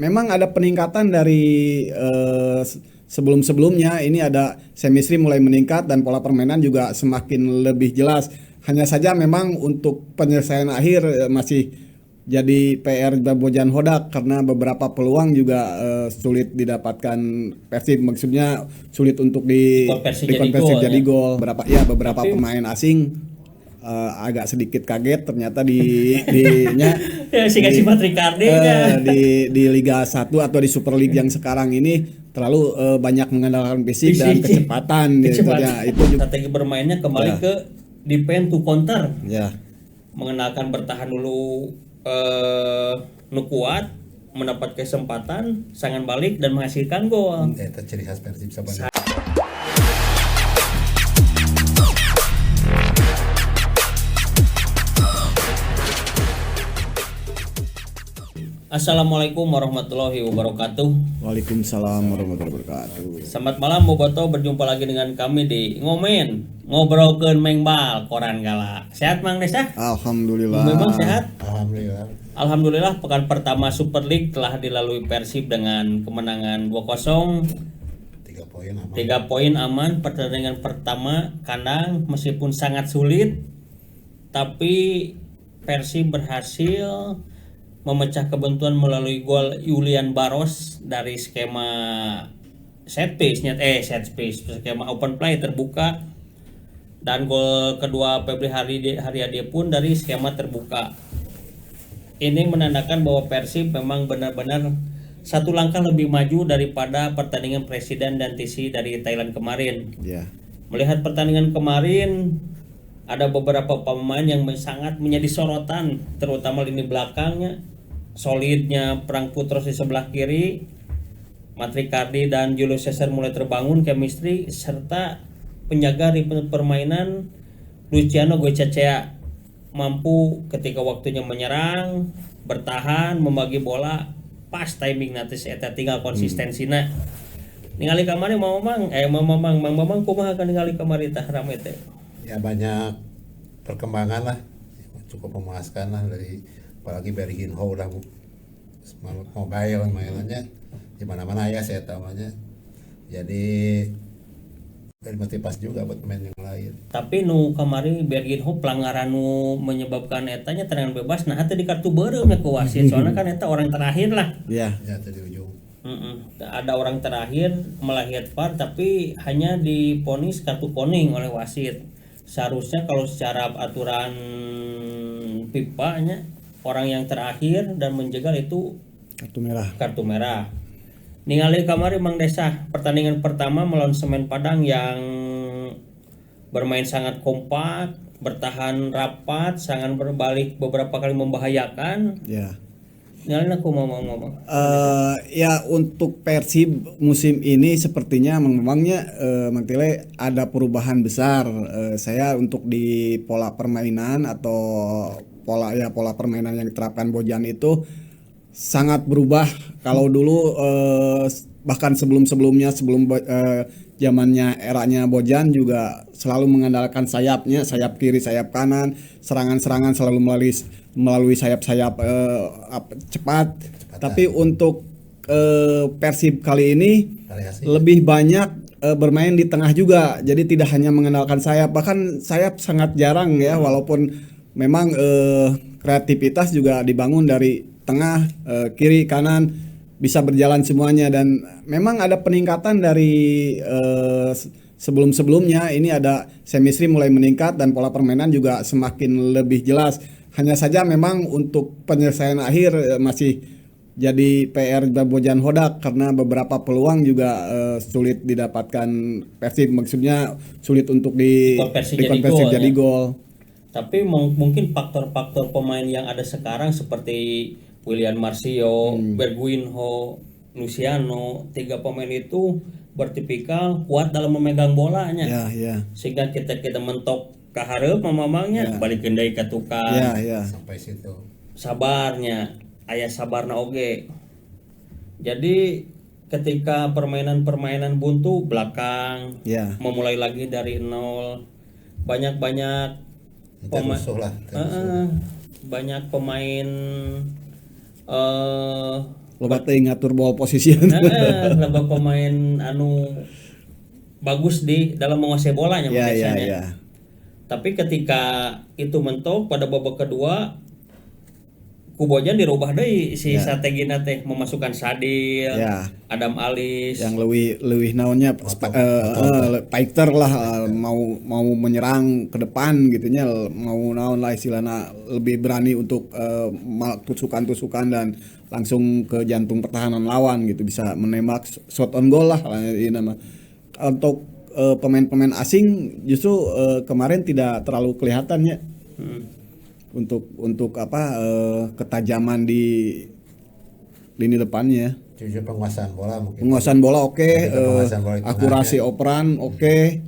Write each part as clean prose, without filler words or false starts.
memang ada peningkatan dari sebelum-sebelumnya. Ini ada chemistry mulai meningkat dan pola permainan juga semakin lebih jelas. Hanya saja memang untuk penyelesaian akhir masih jadi PR Bojan Hodak karena beberapa peluang juga sulit didapatkan Persib. Maksudnya sulit untuk dikonversi jadi gol. Beberapa pemain asing agak sedikit kaget ternyata si Patrick Cardi di Liga 1 atau di Super League yang sekarang ini terlalu banyak mengandalkan fisik dan kecepatan. Itu juga strategi bermainnya kembali ke defend to counter. Ya. Mengenalkan bertahan dulu nu kuat, mendapat kesempatan, serangan balik dan menghasilkan gol. Itu ciri khas Persib sebenarnya. Assalamualaikum warahmatullahi wabarakatuh. Waalaikumsalam warahmatullahi wabarakatuh. Selamat malam Boboto, berjumpa lagi dengan kami di ngobrolkeun mengbal koran gala. Sehat Mang Desa? Alhamdulillah. Memang sehat? Alhamdulillah. Pekan pertama Super League telah dilalui Persib dengan kemenangan 2-0. 3 poin aman. Pertandingan pertama kandang meskipun sangat sulit, tapi Persib berhasil memecah kebuntuan melalui gol Julian Barros dari skema set piece, skema open play terbuka, dan gol kedua Febri Haryadi pun dari skema terbuka. Ini menandakan bahwa Persib memang benar-benar satu langkah lebih maju daripada pertandingan Presiden dan TC dari Thailand kemarin. Yeah. Melihat pertandingan kemarin, ada beberapa pemain yang sangat menjadi sorotan, terutama lini belakangnya. Solidnya Prang Putros di sebelah kiri, Patrick Cardi dan Julius Caesar mulai terbangun chemistry, serta penjaga di permainan Luciano Goicacea mampu ketika waktunya menyerang, bertahan, membagi bola, pas timing nanti eta tinggal konsistensina. Ningali kamari Mang Mamang kumaha kan ningali kamari tah rame teh. Ya banyak perkembangan lah, cukup memuaskan lah, dari apalagi Bergin Ho udah mobile mainannya di mana-mana ya saya tahunya. Jadi dari motivasi juga buat pemain yang lain. Tapi nu kamari Bergin Ho pelanggaran nu menyebabkan etanya tendangan bebas, nah teh di kartu beureum ya ke wasit. Soalnya kan eta orang terakhir lah. Iya. Ya tadi ujung. Ada orang terakhir melihat VAR tapi hanya diponis kartu kuning oleh wasit. Seharusnya kalau secara aturan FIFA nya orang yang terakhir dan menjegal itu kartu merah. Ningali kamari Mang Desa, pertandingan pertama melawan Semen Padang yang bermain sangat kompak, bertahan rapat, serangan berbalik beberapa kali membahayakan. Ya. Nyalain aku ngomong. Ya untuk Persib musim ini sepertinya memangnya Mang Tile ada perubahan besar. Saya untuk di pola permainan atau pola permainan yang diterapkan Bojan itu sangat berubah. Kalau dulu bahkan sebelum zamannya eranya Bojan juga selalu mengandalkan sayapnya, sayap kiri, sayap kanan, serangan-serangan selalu melalui sayap-sayap cepat. Tapi untuk Persib kali ini lebih banyak bermain di tengah juga. Jadi tidak hanya mengandalkan sayap, bahkan sayap sangat jarang ya, walaupun memang kreativitas juga dibangun dari tengah, kiri, kanan, bisa berjalan semuanya. Dan memang ada peningkatan dari sebelum-sebelumnya. Ini ada chemistry mulai meningkat dan pola permainan juga semakin lebih jelas. Hanya saja memang untuk penyelesaian akhir masih jadi PR Bojan Hodak karena beberapa peluang juga sulit didapatkan Persib. Maksudnya sulit untuk dikonversi jadi gol. Tapi mungkin faktor-faktor pemain yang ada sekarang seperti William Marcio, Bergin Ho, Luciano, 3 pemain itu bertipikal kuat dalam memegang bolanya. Ya. Sehingga kita mentok ke hareup mamangnya balikeun deui ka tukang. Ya. Sampai situ. Sabarnya, aya sabarna oge. Jadi ketika permainan buntu belakang, memulai lagi dari nol, banyak banyak pemain loba teuing ngatur ball position. Loba pemain anu bagus di dalam menguasai bolanya Ya, biasanya. ya. Tapi ketika itu mentok pada babak kedua Kubojan dirubah deui si strategina teh memasukkan Sadil, Ya. Adam Alis. Yang leuwih naonnya fighter lah, mau menyerang ke depan gitunya, mau naon lah istilahnya, lebih berani untuk tusukan-tusukan dan langsung ke jantung pertahanan lawan gitu, bisa menembak shot on goal lah ini nama. Untuk pemain-pemain asing justru kemarin tidak terlalu kelihatannya untuk ketajaman di lini depannya. Jujur penguasaan bola mungkin. Penguasaan bola oke, Penguasaan bola di tengah, akurasi ya. operan oke,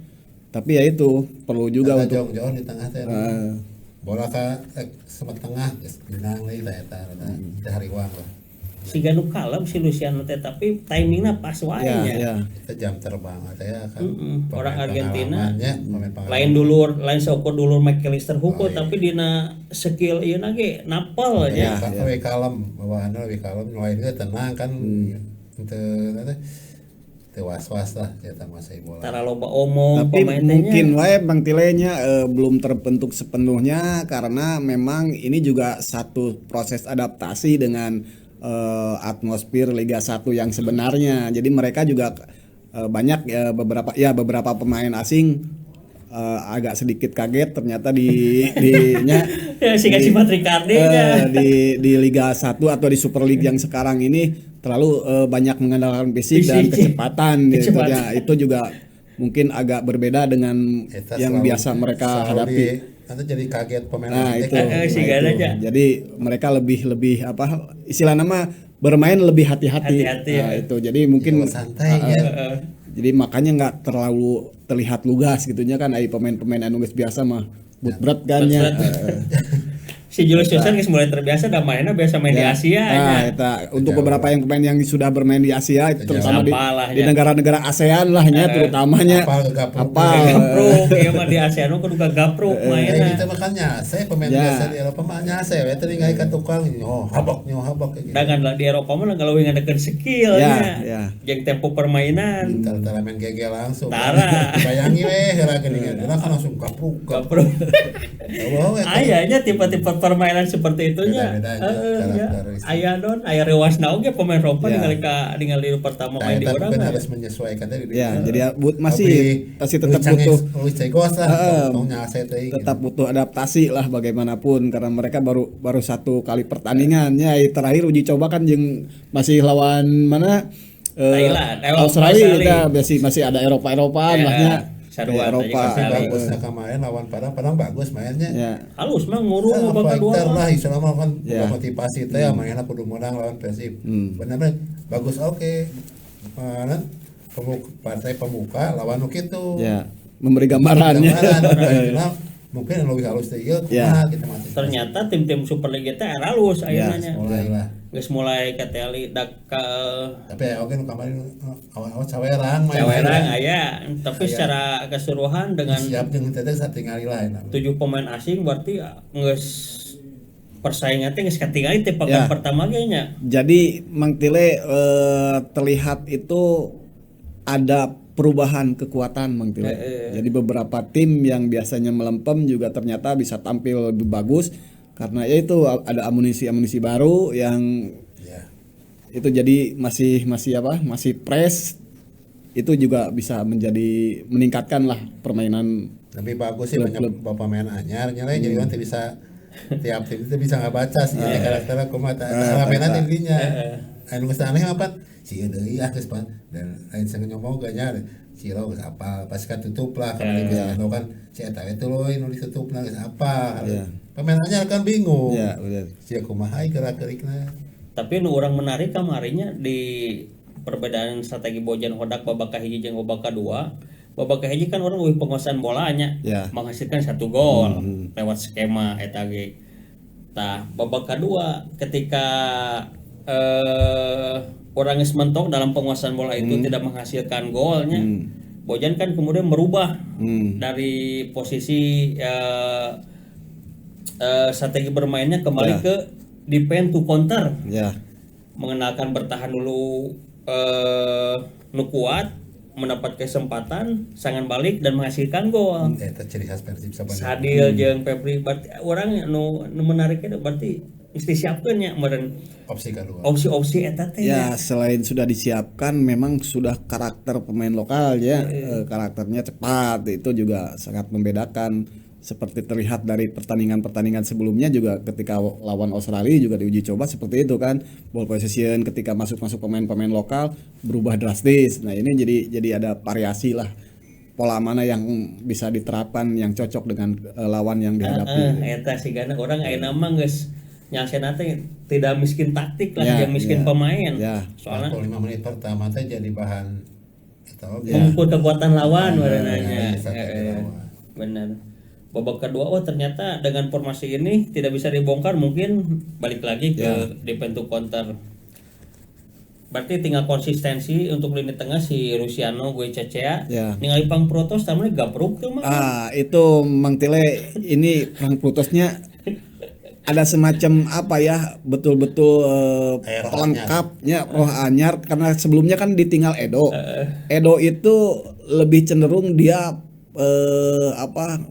tapi ya itu perlu juga Karena untuk jauh-jauh di tengah teh. Bola ka semet tengah geus benang deui eta da hariwang lah. Siga nu kalem si Luciano teh, tapi timingnya pas wae ya, nya. ya. Kita jam terbang teh ya kan. Orang Argentina pemain lain seukur dulur McAllister hukum, tapi dina skill ieu ge napal aja. lebih kalem, bawaannya lebih kalem, lain itu tenang kan. Teu was-was lah eta masih bola. Tara loba omong Tapi pemain mungkin tehnya. wae Bang Tilenya belum terbentuk sepenuhnya karena memang ini juga satu proses adaptasi dengan atmosfer Liga 1 yang sebenarnya. Jadi mereka juga banyak beberapa pemain asing agak sedikit kaget ternyata di Si Patrick Cardi di Liga 1 atau di Super League yang sekarang ini terlalu banyak mengandalkan fisik dan kecepatan. Gitu. Ya, itu juga mungkin agak berbeda dengan Eta yang biasa mereka hadapi. Nanti jadi kaget pemain Nah itu, aja. jadi mereka lebih istilah nama bermain lebih hati-hati. Hati-hati, Nah, itu jadi mungkin santai ya. jadi makanya nggak terlalu terlihat lugas gitunya kan, pemain-pemain anu geus biasa mah berat kan nya. Si Julius Johnson geus mulai terbiasa da mainnya biasa main di Asia nya. Untuk beberapa yang pemain yang sudah bermain di Asia terutama di ya. negara-negara ASEAN lah nya terutamanya Gapruk ieu mah di ASEAN kudu gapruk mainna. Itu makanya saya pemain biasa di Eropa mah nyase we teh ningali ka tukang habak kayak gitu. Dengan di Eropa mah kalau ngadekeun skill nya. Jeung tempo permainan. Tara main GG langsung. Tara. Bayangi we heula geuningan kan langsung gapruk. Aya nya tipe-tipe permainan seperti itunya. Aya rewasna oge pemain Eropa ningali pertama main di urang. Harus menyesuaikan tadi. Ya, jadi masih tetap butuh adaptasi lah bagaimanapun karena mereka baru satu kali pertandingannya. Terakhir uji coba kan yang masih lawan mana? Thailand, Australia masih ada Eropa-Eropaan lahnya. Sarua Eropa bagus kemarin lawan Padang bagus mainnya. Ya. Halus mah ngurung babak kedua lah selama kan motivasi teh mainnya kudu menang lawan Persib. Benar bagus oke. Partai pemuka lawan nu kitu. Ya, memberi gambarannya. Mungkin lebih halus teh ieu kumaha kita mah. Ternyata tim-tim Super League teh halus ayeuna nya. Geus mulai kateli tapi oke nu kemarin awal cawerang aya, tapi secara keseluruhan dengan siap jeung teh satingali lain. 7 pemain asing berarti geus persaingan teh geus katingali teh pekan pertama ge nya. Jadi Mang Tile terlihat itu ada perubahan kekuatan Mang Tile. Jadi beberapa tim yang biasanya melempem juga ternyata bisa tampil lebih bagus karena ya itu ada amunisi baru yang itu jadi masih press, itu juga bisa meningkatkan lah permainan. Lebih bagus sih banyak pemain anyar nyala jadi nanti bisa tiap tim itu bisa ngabaca sih karakternya kumaha salamena dirinya. Anu geus aneh apa si deui geus pan dan lain sing ngomong gak nyar Ciro geus apa pas katutup lah kalau bisa kan si eta we tuluy nu ditutupna geus apa. Pemain anyar kan bingung. Iya, bener. Si kumaha gerak-gerikna. Tapi nu urang menarik kamarinya di perbedaan strategi Bojan Hodak babak kahiji jeung babak kadua. Babak kahiji kan orang lebih penguasaan bolanya, menghasilkan 1 gol lewat skema eta ge. Tah, babak kedua ketika orang geus mentok dalam penguasaan bola itu tidak menghasilkan golnya. Bojan kan kemudian merubah dari posisi strategi bermainnya kembali ke defend to counter. mengenalkan bertahan dulu nu kuat, mendapat kesempatan serangan balik dan menghasilkan gol. Eta ciri khas Persib sebenarnya. Sadil jeung Febri berarti orang nu menariknya berarti mesti siapkeun nya meureun Opsi kedua. opsi-opsi eta teh. Ya, selain sudah disiapkan, memang sudah karakter pemain lokal ya, karakternya cepat, itu juga sangat membedakan. Seperti terlihat dari pertandingan-pertandingan sebelumnya juga ketika lawan Australia juga diuji coba seperti itu kan, ball possession ketika masuk pemain-pemain lokal berubah drastis. Nah ini jadi ada variasi lah, pola mana yang bisa diterapkan yang cocok dengan lawan yang dihadapi. Eta sigana orang ayeuna mah geus nyaksana teh tidak miskin taktik lah, Ya, yang miskin ya, pemain. ya. Soalnya 45 menit pertama teh jadi bahan atau mengukur kekuatan lawan Ya, warnanya. ya, Benar. Babak kedua ternyata dengan formasi ini tidak bisa dibongkar, mungkin balik lagi ke defense to counter. Berarti tinggal konsistensi untuk lini tengah si Luciano, gue Cecea. Ya. Ningali Pang Protos tamanya gapruk tuh mah. Itu Mang Tile ini Pang Prutosnya ada semacam apa ya, betul-betul pelengkapnya roh anyar, karena sebelumnya kan ditinggal Edo. Edo itu lebih cenderung dia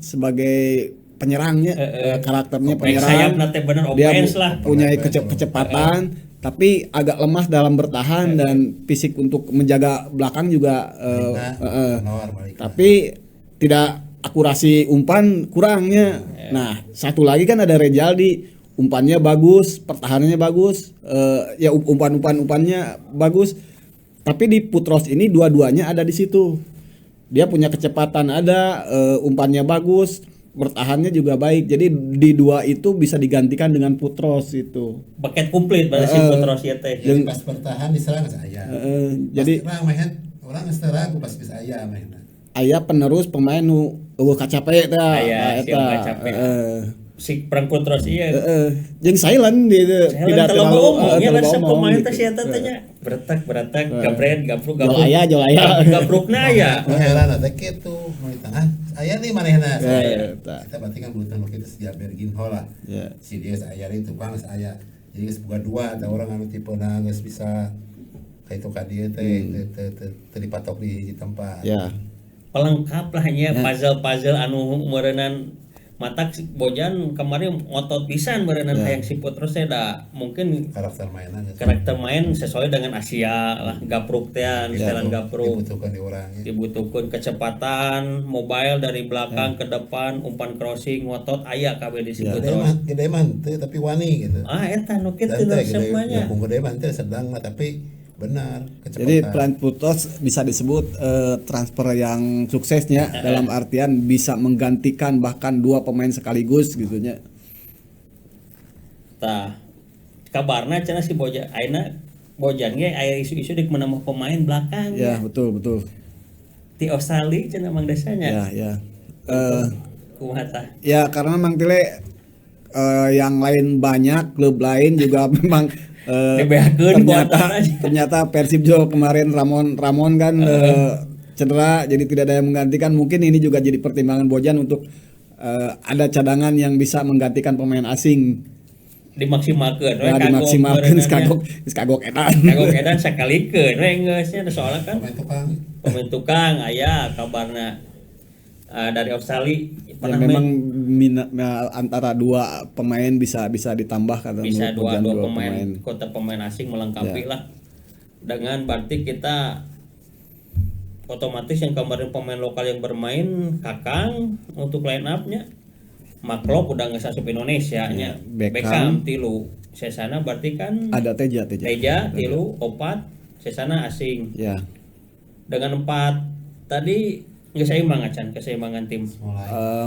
sebagai penyerangnya, karakternya penyerang. Sayapna teh bener Dia offense lah. punya kecepatan, tapi agak lemah dalam bertahan dan fisik untuk menjaga belakang juga. Tapi tidak akurasi umpan kurangnya. Nah, satu lagi kan ada Rejaldi, umpannya bagus, pertahanannya bagus, ya umpannya bagus. Tapi di Putros ini dua-duanya ada di situ. Dia punya kecepatan ada, umpannya bagus, bertahannya juga baik. Jadi di dua itu bisa digantikan dengan Putros itu. Paket komplit berarti si Putros ya teh. Jadi pas bertahan diserang saya. Jadi orang serang pas bisa aya main. Aya penerus pemain nu kacape tah. Aya si kacape. Si Perang Putros iya. Jeung silent dia tidak terlalu ya rasa pemain teh sia teh nya beretak gapruk Jol aya gaprukna aya. Heran teh kitu nu di tengah aya nih manehna saya. Eta. Kita berarti kan butuh nu kitu sejak Berginho lah. Si dia aya di tukang aya. Jadi geus boga dua ada orang anu tipena geus bisa kayak itu ka dieu teh teu dipatok di hiji tempat. Ya. Pelengkap lah nya puzzle anu meureunnan matak si Bojan kemarin ngotot pisan berenang hayang si Putros teh da mungkin karakter main sesuai dengan Asia lah, gapruk teh misalnya gapruk dibutuhkan kecepatan mobile dari belakang ke depan, umpan crossing ngotot aya kabeh di si Putros gede man teh tapi wani gitu eta nu kitu semuanya gede man teh sedang tapi benar kecepatan. Jadi Pang Prutos bisa disebut transfer yang suksesnya dalam artian bisa menggantikan bahkan dua pemain sekaligus gitunya. Tah kabarna cenah si Bojan ayeuna Bojan ge aya isu-isu dik menambah pemain belakang. Ya, betul. Di Australia cenah mang desanya. Ya. Kumaha tah? Ya karena Mang Tile yang lain banyak, klub lain juga memang ternyata Persib juga kemarin Ramon kan cedera, jadi tidak ada yang menggantikan. Mungkin ini juga jadi pertimbangan Bojan untuk ada cadangan yang bisa menggantikan pemain asing. Dimaksimalkeun dimaksimalkeun kagok edan sakalikeun we geus nya soalnya kan pemain tukang aya kabarna dari Australia ya, memang antara dua pemain bisa ditambah kata bisa dua pemain asing melengkapi lah dengan berarti kita otomatis yang kemarin pemain lokal yang bermain Kakang untuk line up-nya Maklok udah ngesasup Indonesia nya Beckham tilu sesana berarti kan ada Teja tilu opat sesana asing ya dengan 4 tadi keseimbangan tim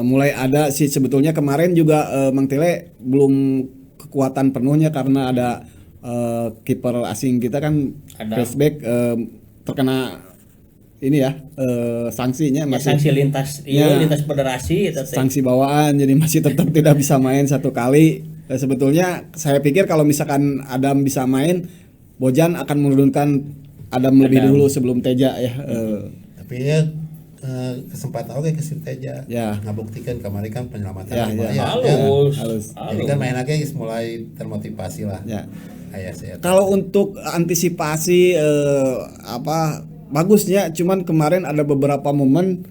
mulai ada sih sebetulnya kemarin juga Mang Tile belum kekuatan penuhnya karena ada kiper asing kita kan flashback terkena ini ya sanksinya masih sanksi lintas federasi sanksi bawaan jadi masih tetap tidak bisa main satu kali. Sebetulnya saya pikir kalau misalkan Adam bisa main, Bojan akan menurunkan Adam lebih dulu sebelum Teja ya. Tapi ya kesempatan oke ke Teja ngabuktikan kemarin kan penyelamatan halus. Jadi kan main lagi mulai termotivasi lah. aya sih eta. Kalau untuk antisipasi bagusnya, cuman kemarin ada beberapa momen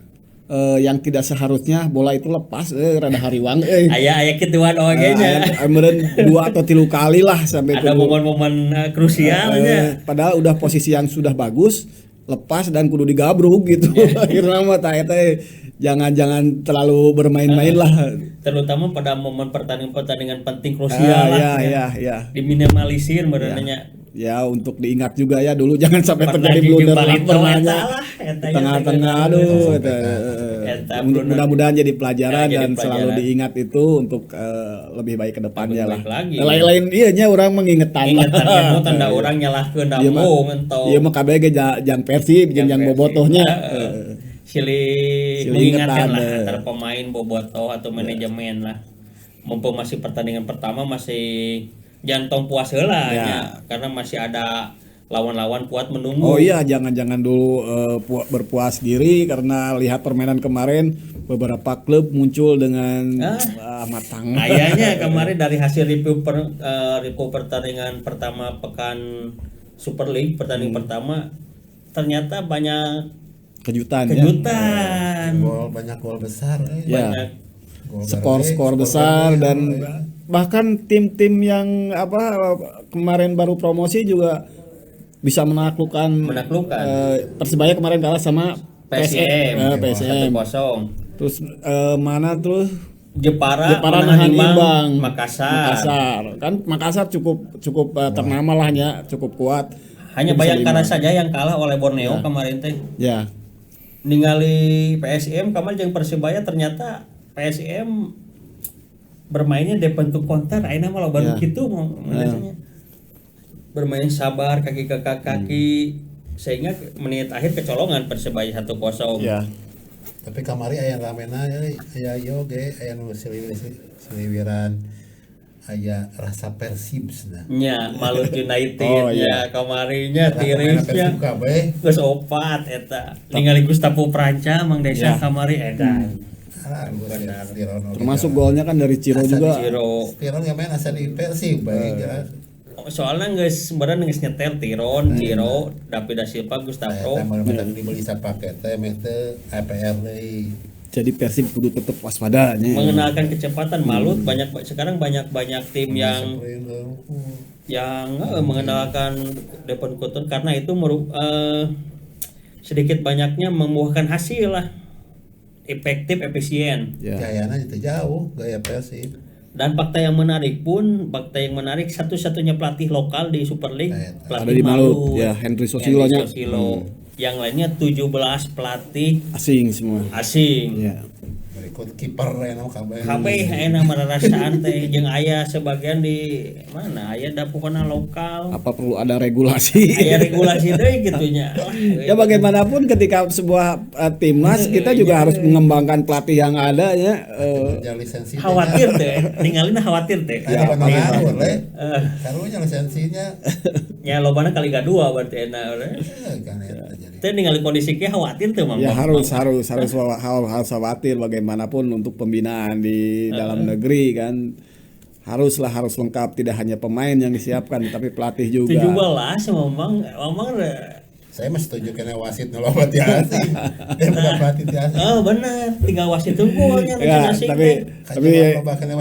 yang tidak seharusnya bola itu lepas rada hariwang aya kituan oge nya. Meureun 2 atau 3 kali lah sampai Ada momen-momen krusialnya. padahal udah posisi yang sudah bagus lepas dan kudu digabruk gitu. Akhirnya mah eta jangan terlalu bermain-main lah. Terutama pada momen pertandingan penting krusial lah. Ya. Diminimalisir merenya. Ya untuk diingat juga ya dulu jangan sampai terjadi blunder pernahnya tengah-tengah mudah-mudahan jadi pelajaran dan selalu diingat itu untuk lebih baik ke depannya lah. Lain-lain nya orang mengingetan tanda orang nyalahkeun da mung ento. Ieu mah kabeh ge jang Persib jeung bobotohnya. Silih mengingatkan lah antara pemain bobotoh atau manajemen lah. Mumpung masih pertandingan pertama masih jantung puas heula nya karena masih ada lawan-lawan kuat menunggu. Oh iya, jangan dulu berpuas diri karena lihat permainan kemarin beberapa klub muncul dengan matang. Kayaknya kemarin dari hasil review pertandingan pertama pekan Super League pertandingan pertama ternyata banyak kejutan. Banyak gol besar. Banyak skor besar dan bahkan tim-tim yang kemarin baru promosi juga bisa menaklukkan. Persibaya kemarin kalah sama PSM 1-0. Terus Jepara nahan imbang Makassar. Kan Makassar cukup ternama lahnya, cukup kuat. Hanya Bayangkara saja yang kalah oleh Borneo kemarin teh. Ya. Ningali PSM kemarin jeung Persibaya ternyata PSM bermainnya bentuk counter, ayeuna mah loba kitu biasanya. Bermain sabar kaki ke kaki sehingga menit akhir kecolongan Persebaya 1-0. Ya. Tapi kamari aya ramena aya yoge aya nu siliwiran aya rasa Persibsna. Nya Malut United ya kamarinya tirisnya. Geus 4 eta. Ningali Gustavo Pranca Mang Desa kamari edan. Termasuk golnya kan dari Ciro juga. Tiron yang main asal di Persib soalnya sebenarnya nyetel Tiron, Ciro, David da Silva, Gustavo. Dibeli sapaket APR deui. Jadi Persib kudu tetap waspada mengenalkan kecepatan. Malut sekarang banyak tim yang mengenalkan Depon Kuton karena itu sedikit banyaknya membuahkan hasil lah. Efektif, efisien. Gayana itu jauh gaya Persib. Dan fakta yang menarik satu-satunya pelatih lokal di Super League pelatih ada di Malut ya, Henry Sosilo. Yang lainnya 17 pelatih asing semua. Ya. Berikut kiper kabeh enak merasaan teh jeung aya sebagian di mana aya dapurna lokal. Apa perlu ada regulasi? Aya regulasi deui gitunya. Ya bagaimanapun ketika sebuah timnas kita juga harus mengembangkan pelatih yang ada ya. Khawatir teh, ningalina khawatir teh. Karunya lisensinya. Ya lobana kali kedua berarti enak. Teh ningali kondisi kieu khawatir teh Mang. Ya harus khawatir bagaimanapun untuk pembinaan di dalam negeri kan harus lengkap, tidak hanya pemain yang disiapkan tapi pelatih juga. 17 Mamang saya mah setuju kena wasit nolobat ya asing. Pelatih asing. Oh benar, 3 wasit unggulnya asing. Tapi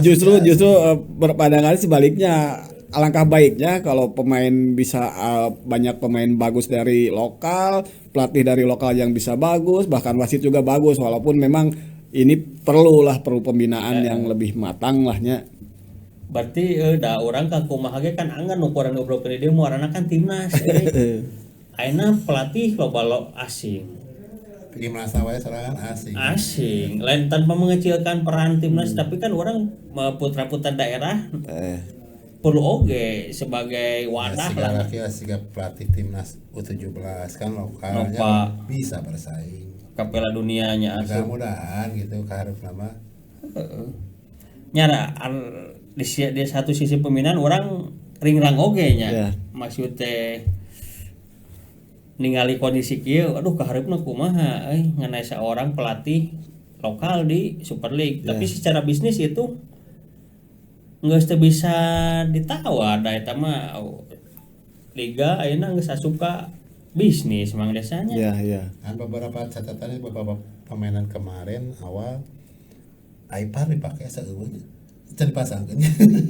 justru berpandangan sebaliknya. Alangkah baiknya kalau pemain bisa banyak pemain bagus dari lokal, pelatih dari lokal yang bisa bagus, bahkan wasit juga bagus walaupun memang ini perlu pembinaan yang lebih matang lahnya. Berarti orang ka kumaha ge kan anggan ukuran ngobrolkeun dia muarana kan timnas. Ayeuna pelatih loba asing. Timnas wae sorangan asing. Lain tanpa mengecilkan peran timnas tapi kan orang putra-putra daerah perlu oge sebagai wadah lah. Siga pelatih timnas U17 kan lokalnya bisa bersaing. Piala dunianya mudah-mudahan gitu kaharep nama. Nyara di satu sisi pembinaan orang ringrang oge nya. Maksud teh ningali kondisi kieu aduh kaharepna kumaha nganai seorang pelatih lokal di Super League. Tapi secara bisnis itu geus teu bisa ditawar da eta mah liga ayeuna geus asupa bisnis mang desanya. Iya. Kan beberapa catatannya beberapa permainan kemarin awal iPad dipakai saeueuna. Can dipasangkeun.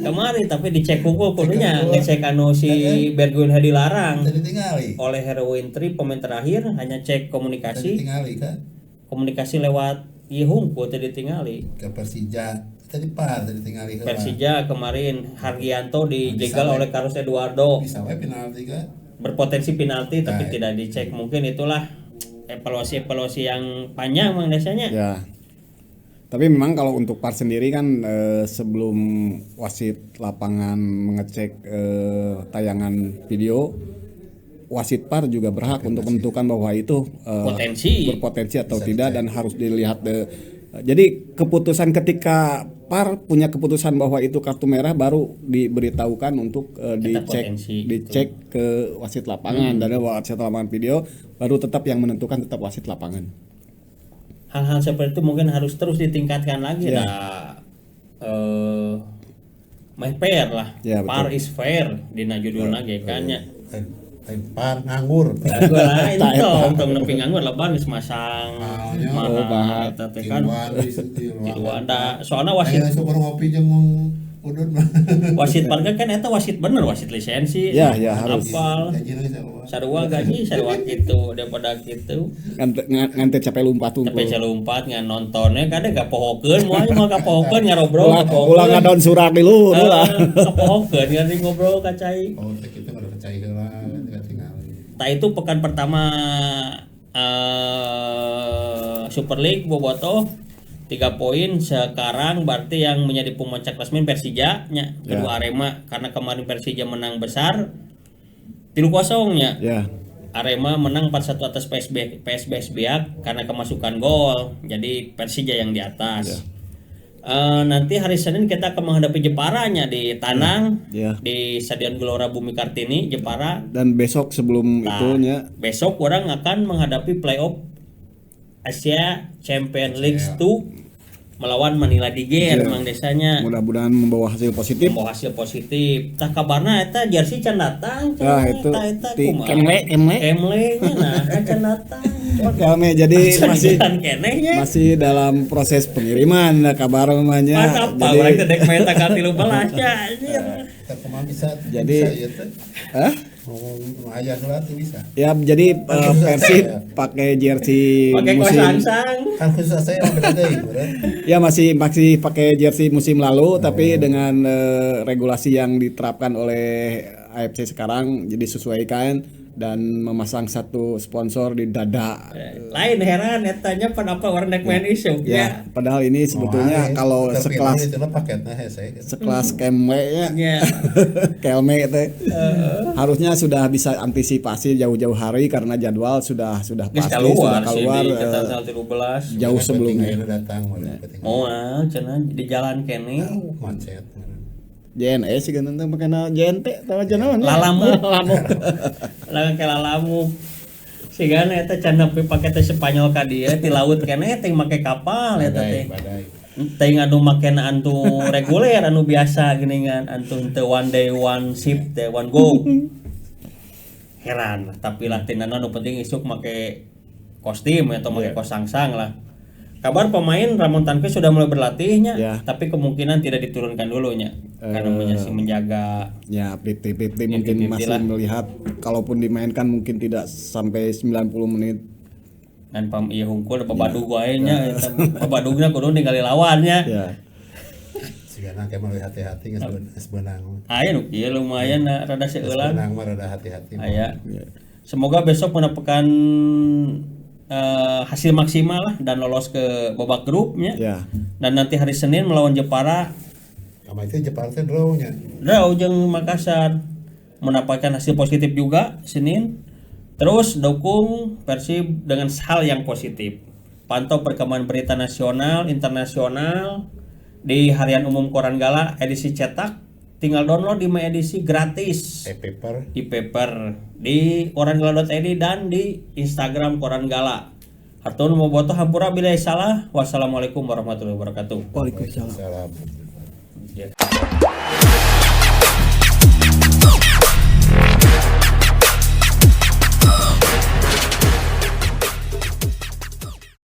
Kemarin tapi dicek hukum kudunya ngecek anu si Bergwijn dilarang. Jadi tinggali. Oleh Heroin Tri pemain terakhir hanya cek komunikasi. Tadi tinggali kan. Komunikasi lewat ieu hungkul teh ditingali. Ke Persija tadi tinggali heula. Persija kemarin Hargianto dijegal oleh Carlos Eduardo. Bisa we penalti kan. Berpotensi penalti tapi tidak dicek. Mungkin itulah evaluasi yang panjang mang desanya. Ya. Tapi memang kalau untuk PAR sendiri kan sebelum wasit lapangan mengecek tayangan video, wasit PAR juga berhak untuk menentukan bahwa itu berpotensi atau bisa tidak dicek. dan harus dilihat. Jadi keputusan ketika PAR punya keputusan bahwa itu kartu merah baru diberitahukan untuk dicek ke wasit lapangan dan wasit lapangan video baru tetap yang menentukan tetap wasit lapangan. Hal-hal seperti itu mungkin harus terus ditingkatkan lagi main fair lah. Ya, PAR is fair dina judulna ge kan nya. PAR nganggur. Lain tong nepi nganggur lebar geus masang bahar eta teh kan. Tiluan da soalna wasit Aya super ngopi jeung udun mah. wasit PAR kan eta wasit bener wasit lisensi. Ya, harus. Apal. Sarua gaji sarua kitu daripada kitu. Nganti capek lompat tuh. Tapi lompat ngan nontonnya kadang gak pohokeun moal mah kapohokeun ngarobrol ulang ngadon surat dulu lah. Kapohokeun ngan ngobrol ka cai. Oh, teh kitu mah cai heula tinggali. Tah itu pekan pertama Super League bobotoh 3 poin sekarang berarti yang menjadi pemuncak klasemen Persija nya kedua Arema karena kemarin Persija menang besar 3-0 nya. Ya. Arema menang 4-1 atas PSBS Biak karena kemasukan gol. Jadi Persija yang di atas. Nanti hari Senin kita akan menghadapi Jeparanya di Tanang di Stadion Gelora Bumi Kartini Jepara. Dan besok sebelum itunya besok orang akan menghadapi playoff Asia Champions League 2 melawan Manila Diger mang desanya. Mudah-mudahan membawa hasil positif. Tah kabarna eta jersey can datang. Itu Kemle nah can datang. Kami jadi masih dalam proses pengiriman kabar namanya. Jadi urang teh dek main tanggal 13 nya anjir. Bisa. Jadi ayah lah tuh bisa. Ya jadi Persib pakai jersey musim kan khusus saya ya masih pakai jersey musim lalu tapi dengan regulasi yang diterapkan oleh AFC sekarang jadi sesuaikan dan memasang satu sponsor di dada. Lain heran etanya kenapa orang naik main isu ya. Padahal ini sebetulnya kalau sekelas Kemwe ya. Kelme itu harusnya sudah bisa antisipasi jauh-jauh hari karena jadwal sudah pasti sudah keluar jauh sebelumnya. Cenah di jalan kene macet. JNE sih kan tentang makana JNT tahu aja naon lalamu lawan ke lalamu sigan eta can nepi pake teh Spanyol ka dieu ti laut keneh teh make kapal eta teh teh anu makena antu reguler anu biasa geuningan antu teu one day one ship teh one go heran tapi lah tinana anu penting isuk make kostum atau make kosangsang lah. Kabar pemain Ramon Tanque sudah mulai berlatihnya, tapi kemungkinan tidak diturunkan dulunya karena masih menjaga. Ya, 50-50 mungkin masih lah. Melihat kalaupun dimainkan mungkin tidak sampai 90 menit. Dan ieu hungkul babadug wae nya eta babadugna kudu ningali lawannya. Ya. Sigana ke mah hati-hati geus beunang. Aya nu ieu lumayan rada seueulan. Beunang mah rada hati-hati. Aya. Semoga besok mendapatkan hasil maksimal lah dan lolos ke babak grupnya. Dan nanti hari Senin melawan Jepara. Sama itu Jepara teh draw-nya. Draw jeung Makassar. Mendapatkan hasil positif juga Senin. Terus dukung Persib dengan hal yang positif. Pantau perkembangan berita nasional, internasional di Harian Umum Koran Gala edisi cetak. Tinggal download di edisi gratis di paper di korangala.id dan di Instagram Koran Gala. Hatur mau botoh hampura bila salah. Wassalamualaikum warahmatullahi wabarakatuh. Waalaikumsalam. Ya.